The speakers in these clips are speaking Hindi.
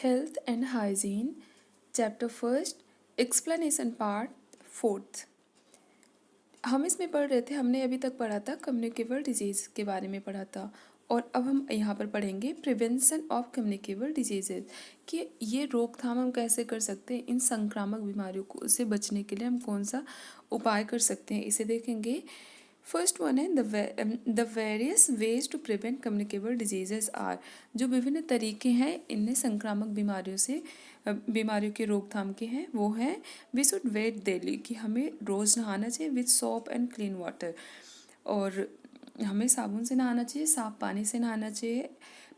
Health and Hygiene, Chapter First, Explanation Part Fourth। हम इसमें पढ़ रहे थे, हमने अभी तक पढ़ा था कम्युनिकेबल डिजीज़ के बारे में पढ़ा था। और अब हम यहाँ पर पढ़ेंगे प्रिवेंशन ऑफ कम्युनिकेबल डिजीज़ेज, कि ये रोकथाम हम कैसे कर सकते हैं, इन संक्रामक बीमारियों को से बचने के लिए हम कौन सा उपाय कर सकते हैं, इसे देखेंगे। फर्स्ट वन है the various ways to prevent communicable diseases are. जो विभिन्न तरीके हैं इनमें संक्रामक बीमारियों से बीमारियों की रोकथाम के हैं वो हैं वी शुड वेट डेली, कि हमें रोज़ नहाना चाहिए with soap and clean water, और हमें साबुन से नहाना चाहिए, साफ पानी से नहाना चाहिए।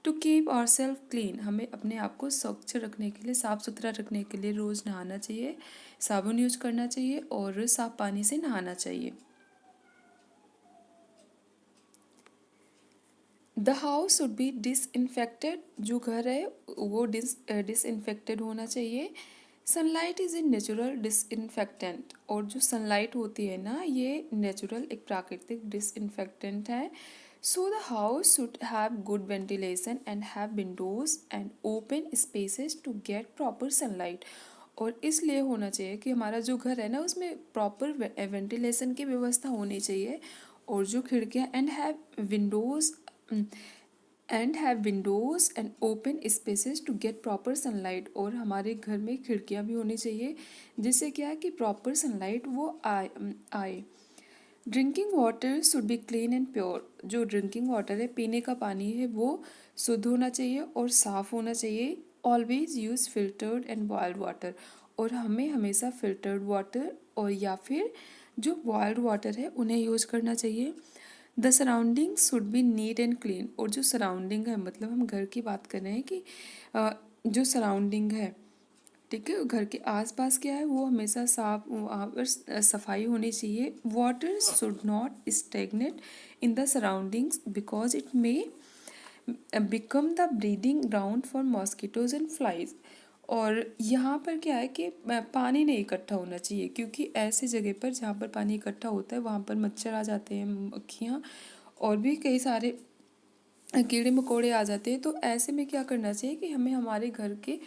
To keep our self clean, हमें अपने आप को स्वच्छ रखने के लिए, साफ़ सुथरा रखने के लिए रोज़ नहाना चाहिए, साबुन यूज करना चाहिए और साफ पानी से नहाना चाहिए। The house should be disinfected, जो घर है वो डिसइंफेक्टेड होना चाहिए। Sunlight is a natural disinfectant, और जो सनलाइट होती है ना ये नेचुरल एक प्राकृतिक डिसइंफेक्टेंट है। So the house should have good ventilation and have windows and open spaces to get proper sunlight, और इसलिए होना चाहिए कि हमारा जो घर है ना उसमें प्रॉपर वेंटिलेशन की व्यवस्था होनी चाहिए, और जो खिड़कियाँ and have windows and open spaces to get proper sunlight, और हमारे घर में खिड़कियाँ भी होनी चाहिए जिससे क्या है कि प्रॉपर सनलाइट वो आए। Drinking water should be clean and pure, जो ड्रिंकिंग वाटर है पीने का पानी है वो शुद्ध होना चाहिए और साफ़ होना चाहिए। Always use filtered and boiled water, और हमें हमेशा फिल्टर्ड वाटर और या फिर जो बॉयल्ड वाटर है उन्हें यूज करना चाहिए। The surrounding should be neat and clean, और जो सराउंडिंग है मतलब हम घर की बात कर रहे हैं कि जो सराउंडिंग है, ठीक है, घर के आसपास क्या है वो हमेशा साफ, वहाँ पर सफाई होनी चाहिए। Water should not stagnant in the surroundings because it may become the breeding ground for mosquitoes and flies, और यहाँ पर क्या है कि पानी नहीं इकट्ठा होना चाहिए, क्योंकि ऐसे जगह पर जहाँ पर पानी इकट्ठा होता है वहाँ पर मच्छर आ जाते हैं, मक्खियाँ और भी कई सारे कीड़े मकोड़े आ जाते हैं। तो ऐसे में क्या करना चाहिए कि हमें हमारे घर के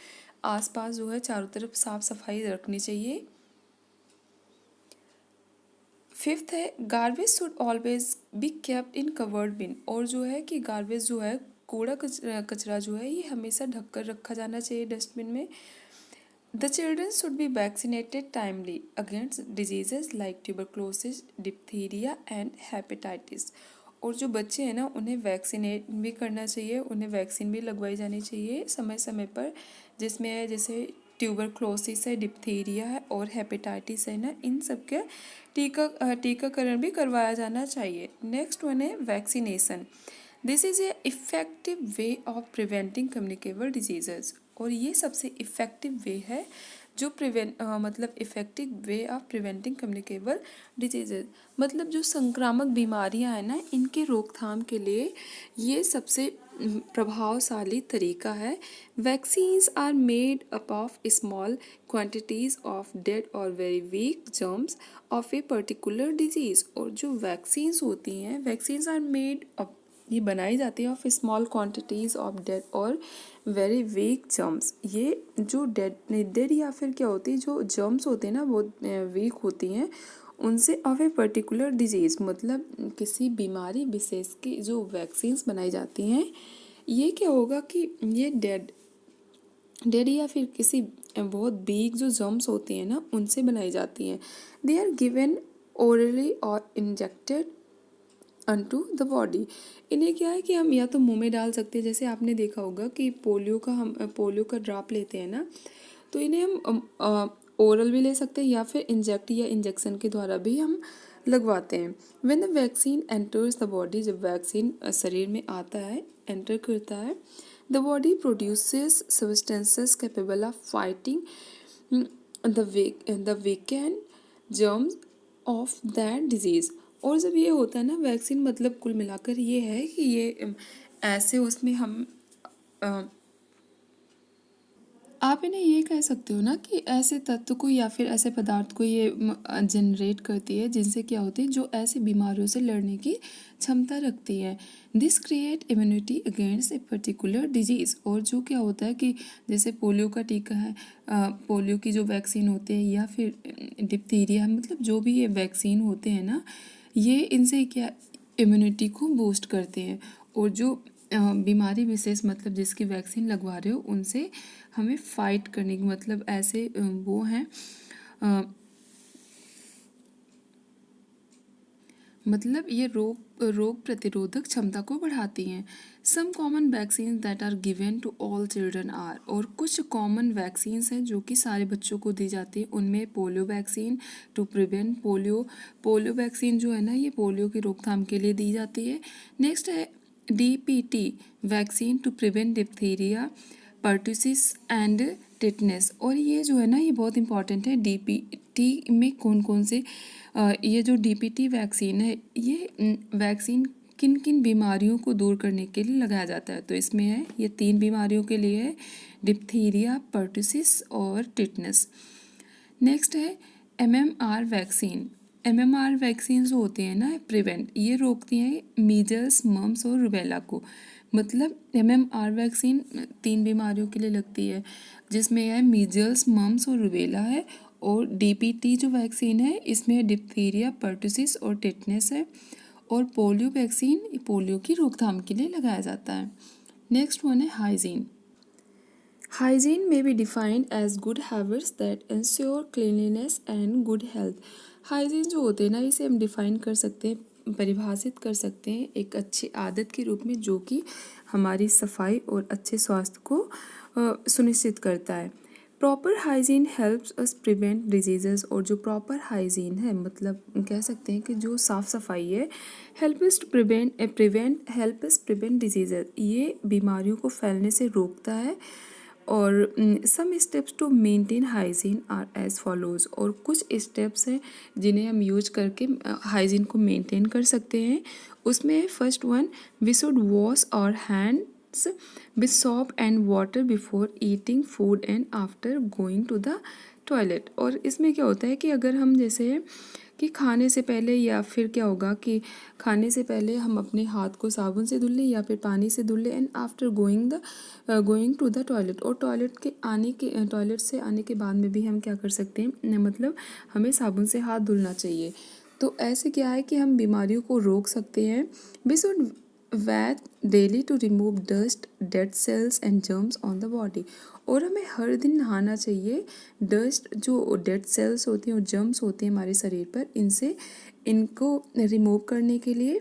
आसपास जो है चारों तरफ साफ सफाई रखनी चाहिए। फिफ्थ है garbage should always be kept in covered bin, और जो है कि गार्बेज जो है कूड़ा कचरा जो है ये हमेशा ढक कर रखा जाना चाहिए डस्टबिन में। The children should be vaccinated timely against diseases like tuberculosis, diphtheria and hepatitis, और जो बच्चे हैं ना उन्हें वैक्सीनेट भी करना चाहिए, उन्हें वैक्सीन भी लगवाई जानी चाहिए समय समय पर, जिसमें जैसे ट्यूबरक्लोसिस है, डिप्थीरिया है और हेपेटाइटिस है ना, इन सब के टीकाकरण भी करवाया जाना चाहिए। नेक्स्ट वन है vaccination. This is a effective way of preventing communicable diseases, और ये सबसे इफ़ेक्टिव वे है जो मतलब effective way of preventing communicable diseases, मतलब जो संक्रामक बीमारियां हैं ना इनके रोकथाम के लिए ये सबसे प्रभावशाली तरीका है। Vaccines are made up of small quantities of dead और very weak germs of a particular disease, और जो वैक्सीन्स होती हैं वैक्सीन्स आर मेड अप, ये बनाई जाती है of small quantities of dead और वेरी वीक जर्म्स। ये जो डेड या फिर क्या होती है जो जर्म्स होते हैं ना वो वीक होती हैं उनसे ऑफ ए पर्टिकुलर डिजीज़, मतलब किसी बीमारी विशेष की जो वैक्सीन्स बनाई जाती हैं ये क्या होगा कि ये डेड या फिर किसी बहुत वीक जो जर्म्स होती हैं ना उनसे बनाई जाती हैं। दे आर गिवन ओरली और इंजेक्टेड अनटू द बॉडी। इन्हें क्या है कि हम या तो मुंह में डाल सकते हैं, जैसे आपने देखा होगा कि हम पोलियो का ड्रॉप लेते हैं ना, तो इन्हें हम ओरल भी ले सकते हैं या फिर इंजेक्ट या इंजेक्शन के द्वारा भी हम लगवाते हैं। When the vaccine enters the body, जब वैक्सीन शरीर में आता है, एंटर करता है, the body produces substances capable of fighting the weekend germs of that disease. और जब ये होता है ना वैक्सीन, मतलब कुल मिलाकर ये है कि ये ऐसे उसमें हम आप इन्हें ये कह सकते हो ना कि ऐसे तत्व को या फिर ऐसे पदार्थ को ये जनरेट करती है जिनसे क्या होती है, जो ऐसी बीमारियों से लड़ने की क्षमता रखती है। This create immunity against A particular disease. और जो क्या होता है कि जैसे पोलियो का टीका है, पोलियो की जो वैक्सीन होती है, या फिर डिप्थीरिया, मतलब जो भी ये वैक्सीन होते हैं ना, ये इनसे क्या इम्यूनिटी को बूस्ट करते हैं। और जो बीमारी विशेष, मतलब जिसकी वैक्सीन लगवा रहे हो, उनसे हमें फाइट करने की, मतलब ऐसे वो हैं, अ, मतलब ये रोग प्रतिरोधक क्षमता को बढ़ाती हैं। Some common vaccine that are given to all children are. और कुछ कॉमन वैक्सीन्स हैं जो कि सारे बच्चों को दी जाती है। उनमें polio vaccine to prevent polio. Polio vaccine जो है ना, ये पोलियो की रोकथाम के लिए दी जाती है। नेक्स्ट है DPT vaccine to prevent diphtheria, pertussis and tetanus. और ये जो है ना, ये बहुत इंपॉर्टेंट है। DPT में कौन कौन से ये जो DPT वैक्सीन है, ये वैक्सीन किन किन बीमारियों को दूर करने के लिए लगाया जाता है? तो इसमें है, ये 3 बीमारियों के लिए है, डिप्थीरिया, पर्टुसिस और टिटनेस। नेक्स्ट है MMR वैक्सीन। MMR वैक्सीन जो होते हैं ना, प्रिवेंट, ये रोकती हैं मीजल्स, मम्स और रुबेला को। मतलब MMR वैक्सीन 3 बीमारियों के लिए लगती है, जिसमें है मीजल्स, मम्स और रुबेला है। और DPT जो वैक्सीन है, इसमें डिप्थीरिया, पर्टुसिस और टिटनेस है। और पोलियो वैक्सीन पोलियो की रोकथाम के लिए लगाया जाता है। नेक्स्ट वन है hygiene. Hygiene may be defined as good habits that ensure cleanliness and good health. Hygiene जो होते हैं ना, इसे हम डिफाइन कर सकते हैं, परिभाषित कर सकते हैं एक अच्छी आदत के रूप में, जो कि हमारी सफाई और अच्छे स्वास्थ्य को सुनिश्चित करता है। Proper hygiene helps us prevent diseases. और जो प्रॉपर हाइजीन है, मतलब कह सकते हैं कि जो साफ़ सफाई है, help us to help us prevent diseases, ये बीमारियों को फैलने से रोकता है। और some steps to maintain hygiene are as follows. और कुछ स्टेप्स हैं जिन्हें हम यूज करके हाइजीन को मेंटेन कर सकते हैं। उसमें first one, we should wash our hands with soap and water before eating food and after going to the toilet. और इसमें क्या होता है कि अगर हम जैसे कि खाने से पहले, या फिर क्या होगा कि खाने से पहले हम अपने हाथ को साबुन से धुल लें या फिर पानी से धुल लें, and after going to the toilet. और टॉयलेट से आने के बाद में भी हम क्या कर सकते हैं, मतलब हमें साबुन से हाथ धुलना चाहिए। तो ऐसे क्या है कि हम बीमारियों को रोक सकते हैं। We should wet daily to remove dust, dead cells and germs on the body. और हमें हर दिन नहाना चाहिए। डस्ट, जो डेड सेल्स होती हैं और जर्म्स होते हैं हमारे शरीर पर, इनको रिमूव करने के लिए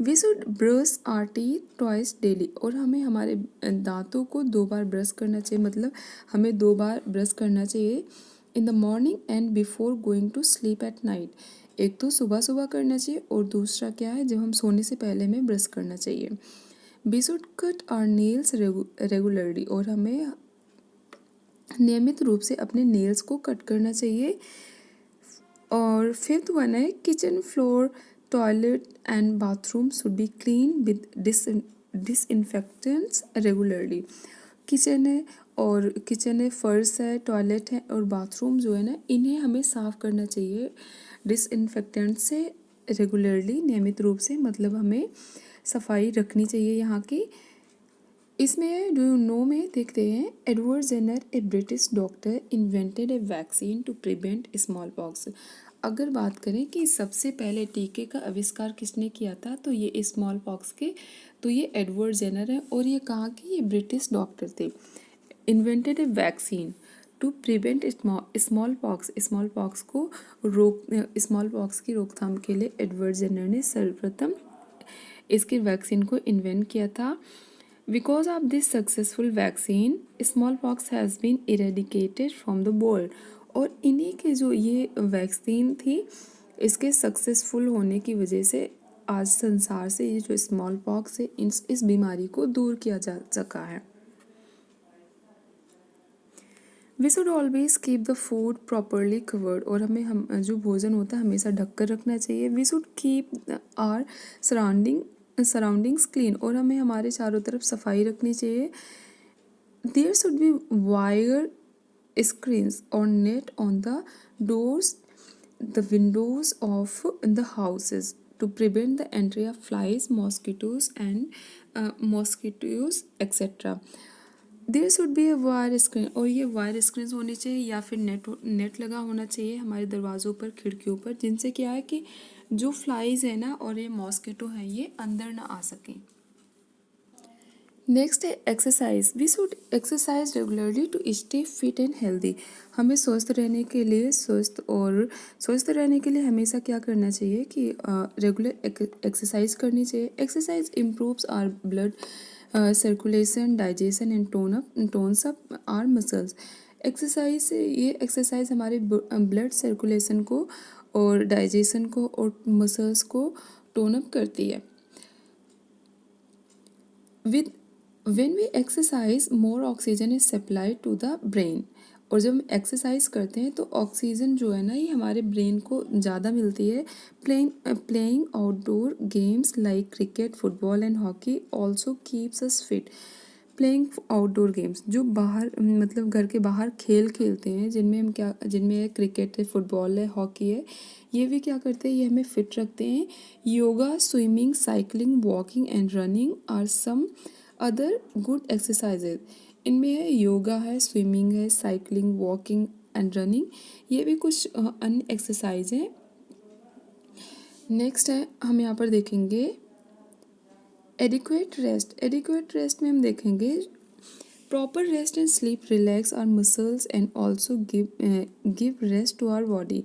we should brush our teeth twice daily. और हमें हमारे दांतों को 2 बार ब्रश करना चाहिए, मतलब हमें 2 बार ब्रश करना चाहिए, in the morning and before going to sleep at night. एक तो सुबह सुबह करना चाहिए, और दूसरा क्या है, जब हम सोने से पहले हमें ब्रश करना चाहिए। We should cut our nails regularly. और हमें नियमित रूप से अपने नेल्स को कट करना चाहिए। और फिफ्थ वन है, kitchen floor, toilet and bathroom should be clean with disinfectants regularly. Kitchen है, फर्श है, टॉयलेट है और बाथरूम जो है ना, इन्हें हमें साफ़ करना चाहिए डिसइंफेक्टेंट से रेगुलरली, नियमित रूप से, मतलब हमें सफाई रखनी चाहिए यहाँ की। इसमें डू यू नो में देखते हैं, Edward Jenner a British doctor invented a vaccine to prevent smallpox. अगर बात करें कि सबसे पहले टीके का आविष्कार किसने किया था, तो ये स्मॉल पॉक्स के, तो ये एडवर्ड जेनर है। और ये कहाँ के, ये ब्रिटिश डॉक्टर थे। Invented a vaccine to prevent smallpox को स्मॉल पॉक्स की रोकथाम के लिए एडवर्ड जेनर ने सर्वप्रथम इसके वैक्सीन को इन्वेंट किया था। Because of this successful vaccine, smallpox has been eradicated from the world। और इन्हीं के जो ये वैक्सीन थी, इसके सक्सेसफुल होने की वजह से आज संसार से ये जो स्मॉल पॉक्स है, इस बीमारी को दूर किया जा सका है। We should always keep the food properly covered. और हमें जो भोजन होता है हमेशा ढक कर रखना चाहिए। We should keep our surroundings clean. और हमें हमारे चारों तरफ सफाई रखनी चाहिए। There should be wire screens or net on the doors, the windows of the houses to prevent the entry of flies, mosquitoes, etc. There should be a wire screen, और ये वायर स्क्रीन होनी चाहिए या फिर नेट लगा होना चाहिए हमारे दरवाज़ों पर, खिड़कियों पर, जिनसे क्या है कि जो फ्लाइज है ना और ये मॉस्किटो हैं ये अंदर ना आ सकें। नेक्स्ट है exercise. We should exercise regularly to stay fit and healthy. हमें स्वस्थ रहने के लिए स्वस्थ रहने के लिए हमेशा क्या करना चाहिए कि रेगुलर एक्सरसाइज करनी चाहिए। Exercise improves our blood circulation, digestion and tones up our muscles. Exercise से ये एक्सरसाइज हमारे ब्लड सर्कुलेशन को और डाइजेशन को और मसल्स को टोन अप करती है। With when we exercise more oxygen is supply to the brain. और जब हम एक्सरसाइज करते हैं तो ऑक्सीजन जो है ना ये हमारे ब्रेन को ज़्यादा मिलती है। Playing outdoor games like cricket, football and hockey also keeps us fit. Playing outdoor games, जो बाहर मतलब घर के बाहर खेल खेलते हैं, जिनमें क्रिकेट है, फुटबॉल है, हॉकी है, ये भी क्या करते हैं, ये हमें फिट रखते हैं। Yoga, swimming, cycling, walking and running are some other good exercises. इनमें है योगा है, स्विमिंग है, साइकिलिंग, वॉकिंग एंड रनिंग, ये भी कुछ अन्य एक्सरसाइज हैं। नेक्स्ट है हम यहाँ पर देखेंगे एडिक्वेट रेस्ट। एडिक्वेट रेस्ट में हम देखेंगे proper rest and sleep relax our muscles and also give rest to our body.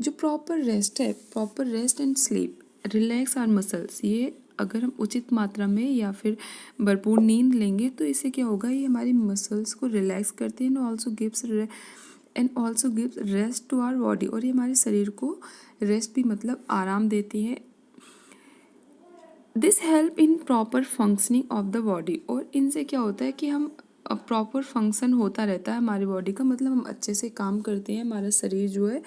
जो प्रॉपर रेस्ट है, proper rest and sleep relax our muscles, ये अगर हम उचित मात्रा में या फिर भरपूर नींद लेंगे तो इससे क्या होगा, ये हमारी मसल्स को रिलैक्स करते हैं and also gives rest to our body. और ये हमारे शरीर को रेस्ट भी मतलब आराम देती है। This help in proper functioning of the body. और इनसे क्या होता है कि हम प्रॉपर फंक्शन होता रहता है हमारी बॉडी का, मतलब हम अच्छे से काम करते हैं, हमारा शरीर जो है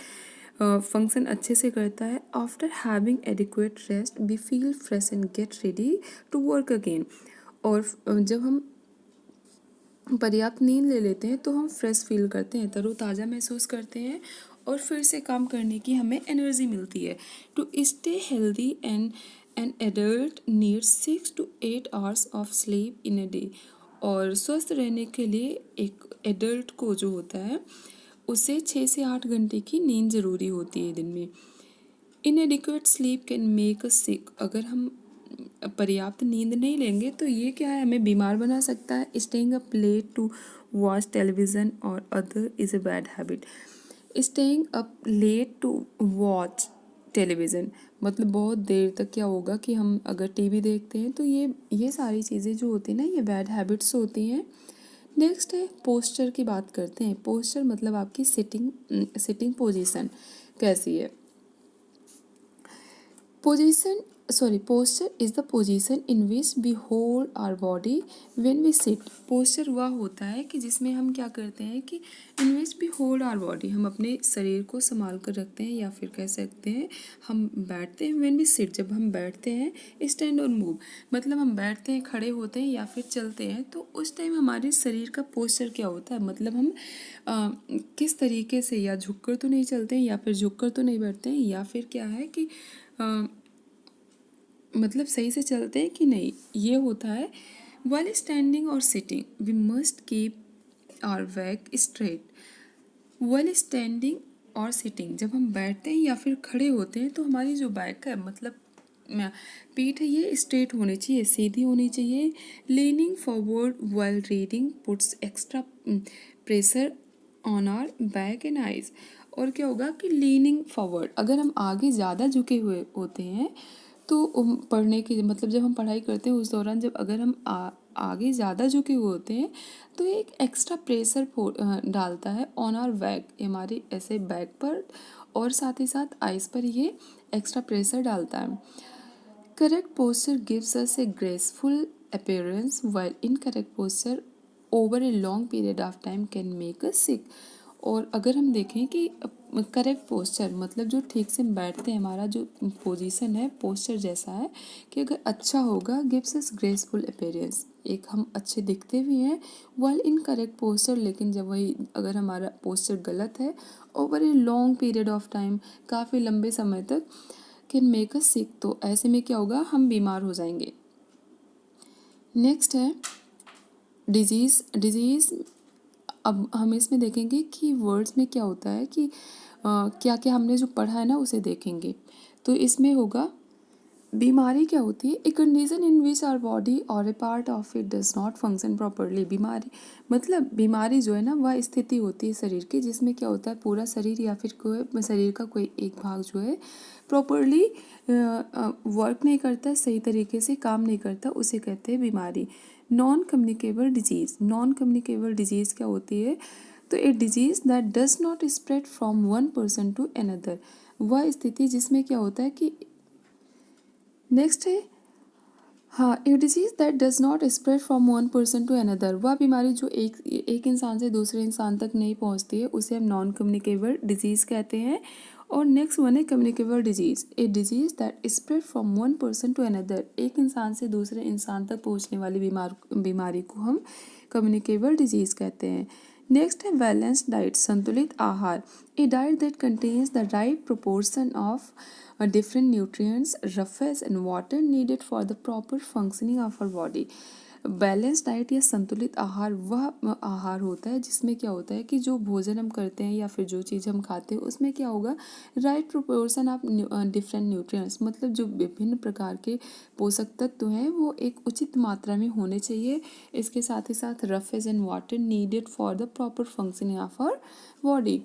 फंक्शन अच्छे से करता है। After having adequate rest we feel fresh and get ready to work again. और जब हम पर्याप्त नींद ले लेते हैं तो हम फ्रेश फील करते हैं, तरोताज़ा महसूस करते हैं और फिर से काम करने की हमें एनर्जी मिलती है। To stay healthy an adult needs 6 to 8 hours of sleep in a day. और स्वस्थ रहने के लिए एक एडल्ट को जो होता है उसे 6 से 8 घंटे की नींद ज़रूरी होती है दिन में। Inadequate sleep can make us sick. अगर हम पर्याप्त नींद नहीं लेंगे तो ये क्या है, हमें बीमार बना सकता है। Staying up late to watch television और other is a bad habit. Staying up late to watch television मतलब बहुत देर तक क्या होगा कि हम अगर टीवी देखते हैं तो ये सारी चीज़ें जो होती हैं ना, ये बैड हैबिट्स होती हैं। नेक्स्ट है पोस्चर की बात करते हैं। पोस्चर मतलब आपकी सिटिंग पोजीशन कैसी है। Posture is the position in which we hold our body when we sit. Posture वह होता है कि जिसमें हम क्या करते हैं कि in which we hold our body, हम अपने शरीर को संभाल कर रखते हैं, या फिर कह सकते हैं हम बैठते हैं when we sit, जब हम बैठते हैं। stand और move मतलब हम बैठते हैं, खड़े होते हैं या फिर चलते हैं, तो उस टाइम हमारे शरीर का पोस्चर क्या होता है, मतलब हम किस तरीके से, या झुककर तो नहीं चलते हैं या फिर झुककर तो नहीं बैठते हैं, या फिर क्या है कि मतलब सही से चलते हैं कि नहीं, ये होता है। वाइल स्टैंडिंग और sitting we must keep our back straight. While standing और सिटिंग, जब हम बैठते हैं या फिर खड़े होते हैं तो हमारी जो बैक है मतलब पीठ है ये स्ट्रेट होनी चाहिए, सीधी होनी चाहिए। Leaning forward while reading puts extra pressure on our back and eyes. और क्या होगा कि लीनिंग फॉरवर्ड, अगर हम आगे ज़्यादा झुके हुए होते हैं तो पढ़ने की मतलब जब हम पढ़ाई करते हैं उस दौरान जब अगर हम आगे ज़्यादा झुके हुए होते हैं तो एक एक्स्ट्रा प्रेशर डालता है ऑन आवर बैक, हमारे ऐसे बैक पर और साथ ही साथ आइस पर ये एक्स्ट्रा प्रेशर डालता है। Correct posture gives us a graceful appearance while incorrect posture over a long period of time can make us sick. और अगर हम देखें कि करेक्ट पोस्चर मतलब जो ठीक से बैठते हैं, हमारा जो पोजीशन है पोस्चर जैसा है कि अगर अच्छा होगा, गिव्स अस ग्रेसफुल अपीयरेंस, एक हम अच्छे दिखते भी हैं वाइल इन करेक्ट पोस्चर, लेकिन जब वही अगर हमारा पोस्चर गलत है over a long period of time, काफ़ी लंबे समय तक, कैन मेक अस सिक, तो ऐसे में क्या होगा, हम बीमार हो जाएंगे। नेक्स्ट है डिजीज़। डिजीज़, अब हम इसमें देखेंगे कि वर्ड्स में क्या होता है कि क्या क्या हमने जो पढ़ा है ना उसे देखेंगे। तो इसमें होगा बीमारी क्या होती है, a condition in which our body और a part of it does not function properly. बीमारी मतलब बीमारी जो है ना वह स्थिति होती है शरीर की जिसमें क्या होता है पूरा शरीर या फिर कोई शरीर का कोई एक भाग जो है प्रॉपरली वर्क नहीं करता, सही तरीके से काम नहीं करता, उसे कहते हैं बीमारी। Non communicable disease. Non communicable disease क्या होती है, तो a disease that does not spread from one person to another, वह स्थिति जिसमें क्या होता है कि नेक्स्ट है हाँ, a disease that does not spread from one person to another, वह बीमारी जो एक इंसान से दूसरे इंसान तक नहीं पहुंचती है उसे हम नॉन कम्युनिकेबल डिजीज़ कहते हैं। और नेक्स्ट वन है communicable disease. A disease that spread from one person to another, एक इंसान से दूसरे इंसान तक पहुंचने वाली बीमारी को हम कम्युनिकेबल डिजीज़ कहते हैं। नेक्स्ट है बैलेंस्ड डाइट, संतुलित आहार। A diet that contains the right proportion of different nutrients, roughness and water needed for the proper functioning of our body। Balance diet या संतुलित आहार वह आहार होता है जिसमें क्या होता है कि जो भोजन हम करते हैं या फिर जो चीज़ हम खाते हैं उसमें क्या होगा, right proportion of different nutrients, मतलब जो विभिन्न प्रकार के पोषक तत्व हैं वो एक उचित मात्रा में होने चाहिए। इसके साथ ही साथ roughage and water needed for the proper functioning of our body.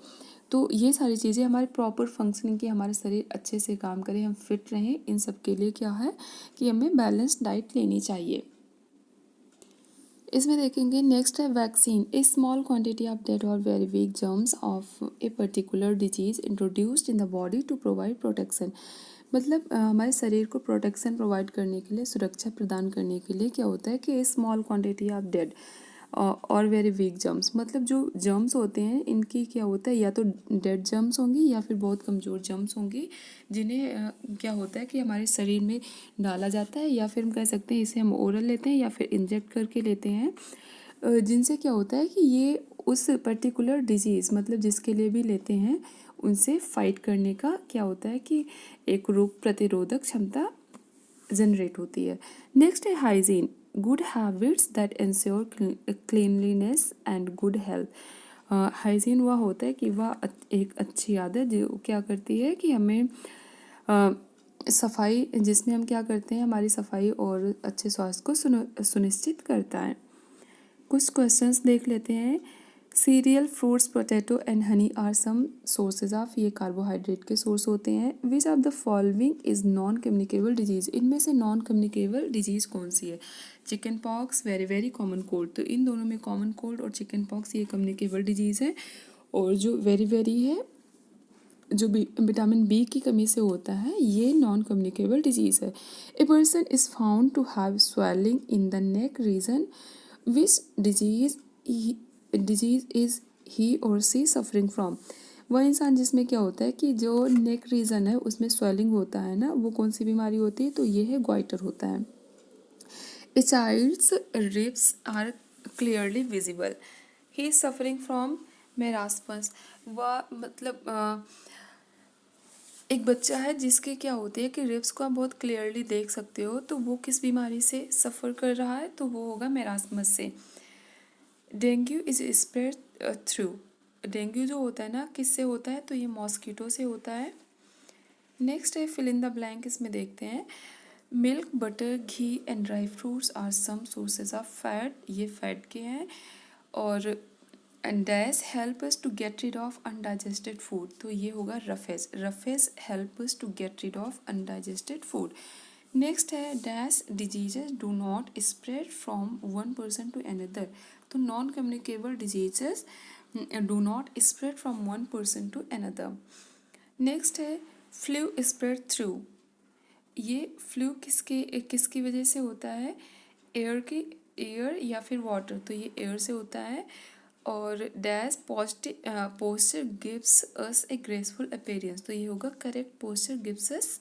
तो ये सारी चीज़ें हमारे प्रॉपर फंक्शनिंग की, हमारे शरीर अच्छे से काम करे, हम फिट रहें, इन सब के लिए क्या है कि हमें बैलेंस डाइट लेनी चाहिए। इसमें देखेंगे नेक्स्ट है vaccine. A small quantity of dead और very weak germs of a particular disease introduced in the body to provide protection, मतलब हमारे शरीर को प्रोटेक्शन प्रोवाइड करने के लिए, सुरक्षा प्रदान करने के लिए क्या होता है कि स्मॉल क्वांटिटी ऑफ डेड और वेरी वीक जर्म्स, मतलब जो जर्म्स होते हैं इनकी क्या होता है या तो डेड जर्म्स होंगी या फिर बहुत कमज़ोर जर्म्स होंगी जिन्हें क्या होता है कि हमारे शरीर में डाला जाता है या फिर हम कह सकते हैं इसे हम ओरल लेते हैं या फिर इंजेक्ट करके लेते हैं, जिनसे क्या होता है कि ये उस पर्टिकुलर डिजीज़ मतलब जिसके लिए भी लेते हैं उनसे फाइट करने का क्या होता है कि एक रोग प्रतिरोधक क्षमता जनरेट होती है। नेक्स्ट है hygiene, good habits that ensure cleanliness and good health. Hygiene वह होता है कि वह एक अच्छी आदत जो क्या करती है कि हमें सफाई, जिसमें हम क्या करते हैं हमारी सफाई और अच्छे स्वास्थ्य को सुनिश्चित करता है। कुछ क्वेश्चंस देख लेते हैं। Cereal, fruits, potato and honey are some sources of, ये कार्बोहाइड्रेट के सोर्स होते हैं। Which of the following is non communicable disease, इनमें से नॉन कम्युनिकेबल डिजीज़ कौन सी है। Chicken pox, very very common cold, तो इन दोनों में कॉमन कोल्ड और चिकन पॉक्स ये कम्युनिकेबल डिजीज़ है। और जो वेरी वेरी है जो विटामिन बी की कमी से होता है ये नॉन कम्युनिकेबल डिजीज़ है। A person is found to have swelling in the neck region, which disease is he और सी सफरिंग फ्रॉम, वह इंसान जिसमें क्या होता है कि जो नेक रीजन है उसमें स्वेलिंग होता है ना, वो कौन सी बीमारी होती है, तो ये है ग्वाइटर होता है। A child's ribs are clearly visible, he is suffering from marasmus, वह मतलब एक बच्चा है जिसके क्या होती है कि रिब्स को आप बहुत क्लियरली देख सकते हो, तो वो किस बीमारी से सफ़र कर रहा है, तो वो होगा मेरास्मस से। Dengue is spread through, dengue जो होता है ना किससे होता है, तो ये मॉस्किटो से होता है। नेक्स्ट है फिल इन द ब्लैंक, इसमें देखते हैं milk, butter, ghee and dry fruits are some sources of fat, ये फैट के हैं। और and dash help us to get rid of undigested food, तो ये होगा roughage, roughage help us to get rid of undigested food. Next है dash diseases do not spread from one person to another, तो non communicable diseases do not spread from one person to another. Next है फ्लू स्प्रेड थ्रू, ये फ्लू किसकी वजह से होता है, एयर या फिर वाटर, तो ये एयर से होता है। और dash posture gives us a graceful appearance, तो ये होगा करेक्ट, पोस्चर गिव्स अस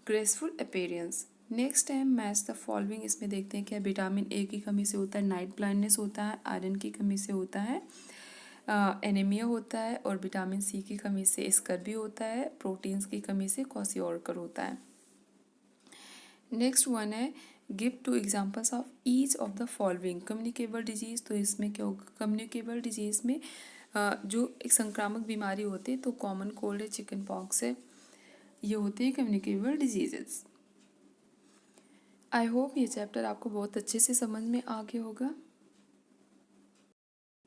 ग्रेसफुल अपीयरेंस। नेक्स्ट है मैच द फॉलोइंग। इसमें देखते हैं क्या विटामिन ए की कमी से होता है नाइट ब्लाइंडनेस होता है, आयरन की कमी से होता है एनीमिया होता है, और विटामिन सी की कमी से स्कर्वी होता है, प्रोटीन्स की कमी से क्वाशियोर्कर होता है। नेक्स्ट वन है give to examples of each of the following. Communicable disease, तो इसमें क्या होगा, कम्युनिकेबल डिजीज़ में जो एक संक्रामक बीमारी होती है तो कॉमन कोल्ड है, चिकन पॉक्स है, ये होते हैं कम्युनिकेबल डिजीजेस। आई होप ये चैप्टर आपको बहुत अच्छे से समझ में आ गया होगा।